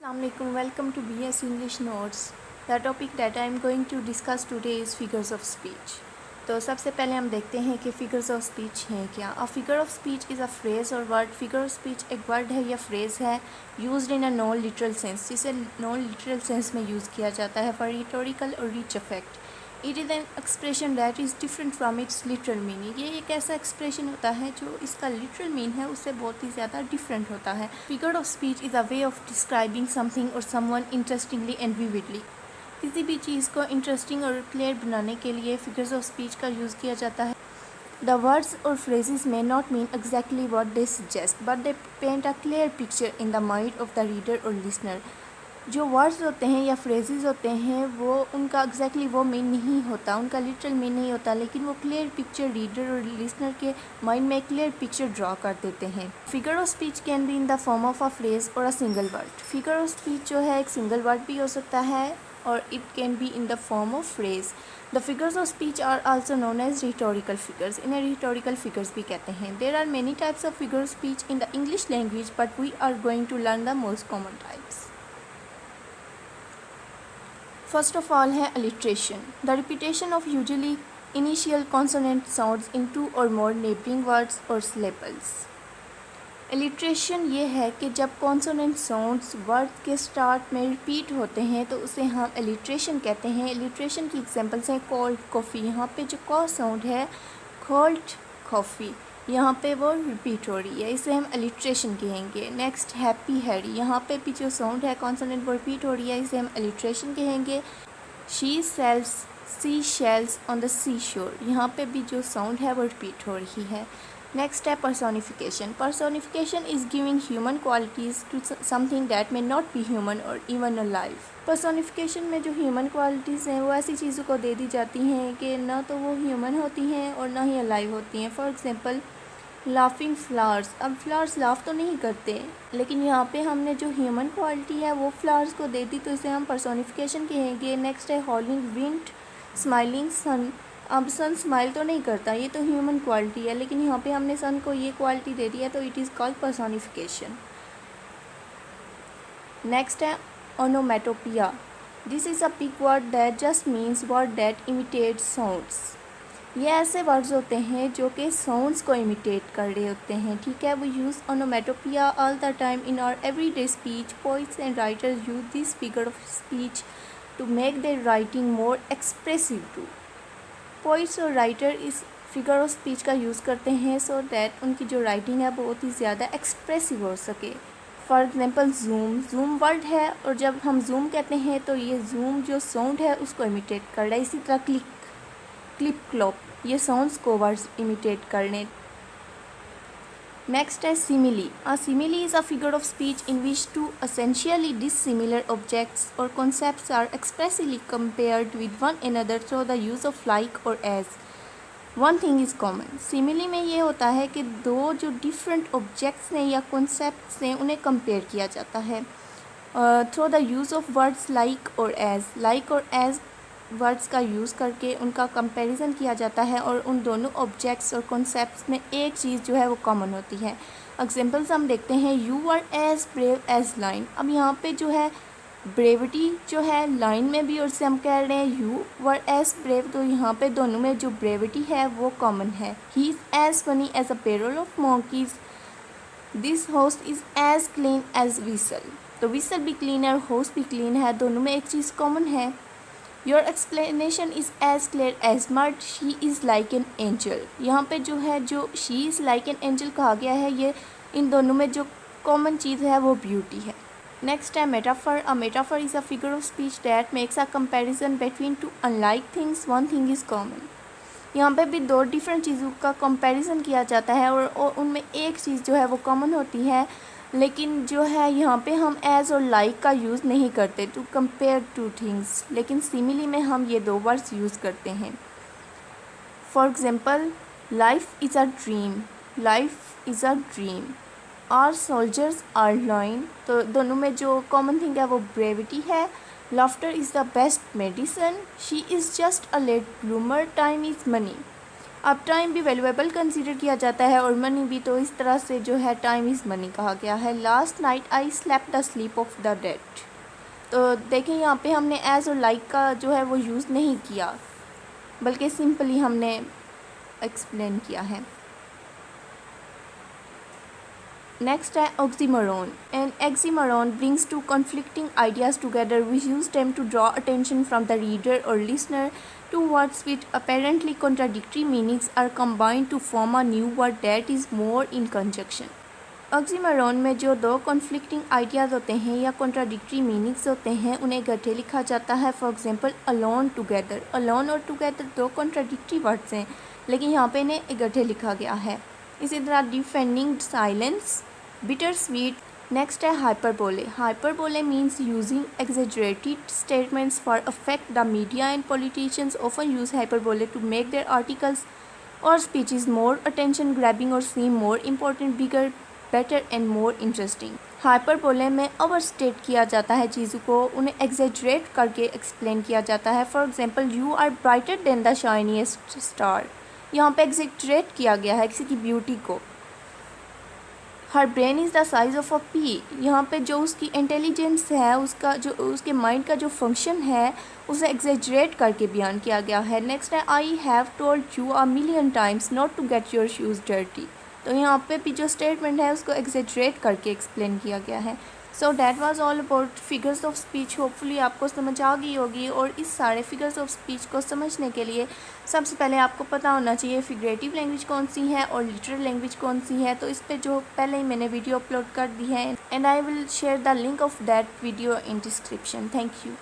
Assalamualaikum. Welcome to BS English Notes. The topic that I am going to discuss today is figures of speech. तो सबसे पहले हम देखते हैं कि फिगर्स ऑफ स्पीच हैं क्या. अ figure of speech is a phrase और वर्ड. फिगर ऑफ स्पीच एक वर्ड है या फ्रेज है used in a non literal sense, जिसे नॉन लिटरल सेंस में यूज़ किया जाता है फॉर रिटोरिकल और rich effect. It is an expression that is different from it's literal meaning. ये एक ऐसा एक्सप्रेशन होता है जो इसका लिटरल मीन है उससे बहुत ही ज़्यादा डिफरेंट होता है. Figure of speech is a way of describing something और समवन इंटरेस्टिंगली एंड विविडली. किसी भी चीज़ को इंटरेस्टिंग और क्लियर बनाने के लिए फिगर्स ऑफ स्पीच का यूज़ किया जाता है. द वर्ड्स और phrases may not mean exactly what they suggest, but they paint a clear picture in the mind of the reader or listener. जो वर्ड्स होते हैं या फ्रेजेस होते हैं वो उनका एग्जैक्टली वो मीन नहीं होता, उनका लिटरल मीन नहीं होता, लेकिन वो क्लियर पिक्चर रीडर और लिसनर के माइंड में क्लियर पिक्चर ड्रॉ कर देते हैं. Figure of speech can be in the form of a phrase और a single word. Figure of speech जो है एक सिंगल वर्ड भी हो सकता है और it can be in the form of phrase. The figures of speech are also known as rhetorical figures. इन्हें रिटोरिकल फिगर्स भी कहते हैं. There are many types of figure speech in the English language but we are going to learn the most common types. First of all है alliteration. The repetition of usually initial consonant sounds in two or more neighboring words or syllables. alliteration ये है कि जब consonant sounds word के start में repeat होते हैं तो उसे हम alliteration कहते हैं. alliteration की एग्जांपल्स हैं कोल्ड कॉफ़ी. यहाँ पे जो कॉ साउंड है कोल्ड कॉफ़ी, यहाँ पे वो रिपीट हो रही है, इसे हम alliteration कहेंगे. नेक्स्ट हैप्पी हैरी, यहाँ पे भी जो साउंड है कॉन्सोनेंट वो रिपीट हो रही है, इसे हम alliteration कहेंगे. She sells sea shells on the sea shore, यहाँ पे भी जो साउंड है वो रिपीट हो रही है. नेक्स्ट है personification. personification is giving human qualities to something that may not be human और इवन अलाइव. personification में जो ह्यूमन क्वालिटीज़ हैं वो ऐसी चीज़ों को दे दी जाती हैं कि ना तो वो ह्यूमन होती हैं और ना ही अलाइव होती हैं. For example laughing flowers. अब फ्लावर्स लाफ तो नहीं करते, लेकिन यहाँ पे हमने जो ह्यूमन क्वालिटी है वो फ्लावर्स को दे दी तो इसे हम पर्सोनिफिकेशन कहेंगे. नेक्स्ट है हॉलिंग विंड, स्माइलिंग सन. अब सन स्माइल तो नहीं करता, ये तो ह्यूमन क्वालिटी है, लेकिन यहाँ पे हमने सन को ये क्वालिटी दे दी है तो it is called personification. Next है onomatopoeia. This is a big word that just means word that imitate sounds. ये ऐसे वर्ड्स होते हैं जो कि साउंड्स को इमिटेट कर रहे होते हैं. ठीक है, we use onomatopoeia all the time in our everyday speech. Poets and writers use this figure of speech to make their writing more expressive too. Poets और राइटर इस फिगर ऑफ स्पीच का use करते हैं so that उनकी जो writing है बहुत ही ज़्यादा एक्सप्रेसिव हो सके. For example zoom. Zoom word है और जब हम जूम कहते हैं तो ये जूम जो साउंड है उसको इमिटेट कर रहा है. इसी तरह क्लिक, क्लिप क्लॉप, ये साउंड्स को वर्ड्स इमिटेट करने. नेक्स्ट है simile. A simile is a figure of speech in which two essentially dissimilar objects और concepts are expressively compared with one another through the use of like और as. One thing is common. Simile में ये होता है कि दो जो different objects हैं या कॉन्सेप्ट्स हैं उन्हें कंपेयर किया जाता है through the use of words like और एज. लाइक और एज वर्ड्स का यूज़ करके उनका कंपैरिजन किया जाता है और उन दोनों ऑब्जेक्ट्स और कॉन्सेप्ट्स में एक चीज़ जो है वो कॉमन होती है. एग्जांपल्स हम देखते हैं. You are as brave as lion. अब यहाँ पे जो है ब्रेविटी जो है लाइन में भी और से हम कह रहे हैं यू वर एज ब्रेव, तो यहाँ पे दोनों में जो ब्रेविटी है वो कॉमन है. He is as funny as a barrel of monkeys. This host is as clean as whistle. तो विसल भी क्लीन है और होस्ट भी क्लीन है, दोनों में एक चीज़ कॉमन है. Your explanation is as clear as mud. She is like an angel. यहाँ पे जो है जो she is like an angel कहा गया है, ये इन दोनों में जो कॉमन चीज़ है वो ब्यूटी है. नेक्स्ट है metaphor. A metaphor is a figure of speech that makes a comparison between two unlike things. One thing is common. यहाँ पे भी दो डिफरेंट चीज़ों का कंपैरिजन किया जाता है और उनमें एक चीज़ जो है वो कॉमन होती है, लेकिन जो है यहाँ पे हम एज और लाइक का यूज़ नहीं करते टू कंपेयर टू थिंग्स, लेकिन सिमिली में हम ये दो वर्ड्स यूज़ करते हैं. For example life is a dream. Life is a dream. Our soldiers are lion. तो दोनों में जो कॉमन थिंग है वो ब्रेविटी है. Laughter is the best medicine. She is just a late bloomer. Time is money. अब time भी valuable consider किया जाता है और मनी भी, तो इस तरह से जो है टाइम इज़ मनी कहा गया है। Last night I slept the sleep of the dead. तो देखें यहाँ पे हमने एज और लाइक का जो है वो यूज़ नहीं किया, बल्कि सिंपली हमने एक्सप्लेन किया है। नेक्स्ट है oxymoron. An oxymoron brings two conflicting ideas together. We use them to draw attention from the reader or listener to words with apparently contradictory meanings are combined to form a new word that is more in conjunction. Oxymoron में जो दो conflicting ideas होते हैं या contradictory meanings होते हैं उन्हें इकट्ठे लिखा जाता है। For example alone together. Alone और टुगेदर दो कॉन्ट्राडिक्टरी वर्ड्स हैं, लेकिन यहाँ पे इन्हें इकट्ठे लिखा गया है। इसी तरह defending silence, bitter sweet. Next है hyperbole. Hyperbole means using exaggerated statements for effect. The media and politicians often use hyperbole to make their articles or speeches more attention grabbing or seem more important, bigger, better and more interesting. Hyperbole में over state किया जाता है चीज़ों को, उन्हें exaggerate करके explain किया जाता है। For example you are brighter than the shiniest star. यहाँ पे एग्जेजरेट किया गया है किसी की ब्यूटी को। Her brain is the size of a pea. यहाँ पे जो उसकी इंटेलिजेंस है, उसका जो उसके माइंड का जो फंक्शन है उसे एग्जेजरेट करके बयान किया गया है। नेक्स्ट है I have told you a million times not to get your shoes dirty. तो यहाँ पे भी जो स्टेटमेंट है उसको एग्जेजरेट करके एक्सप्लेन किया गया है। So that was all about figures of speech. Hopefully आपको समझ आ गई होगी। और इस सारे फिगर्स ऑफ स्पीच को समझने के लिए सबसे पहले आपको पता होना चाहिए फिगरेटिव लैंग्वेज कौन सी है और लिटरल लैंग्वेज कौन सी है। तो इस पर जो पहले ही मैंने वीडियो अपलोड कर दी है, and I will share the link of that video in description. Thank you.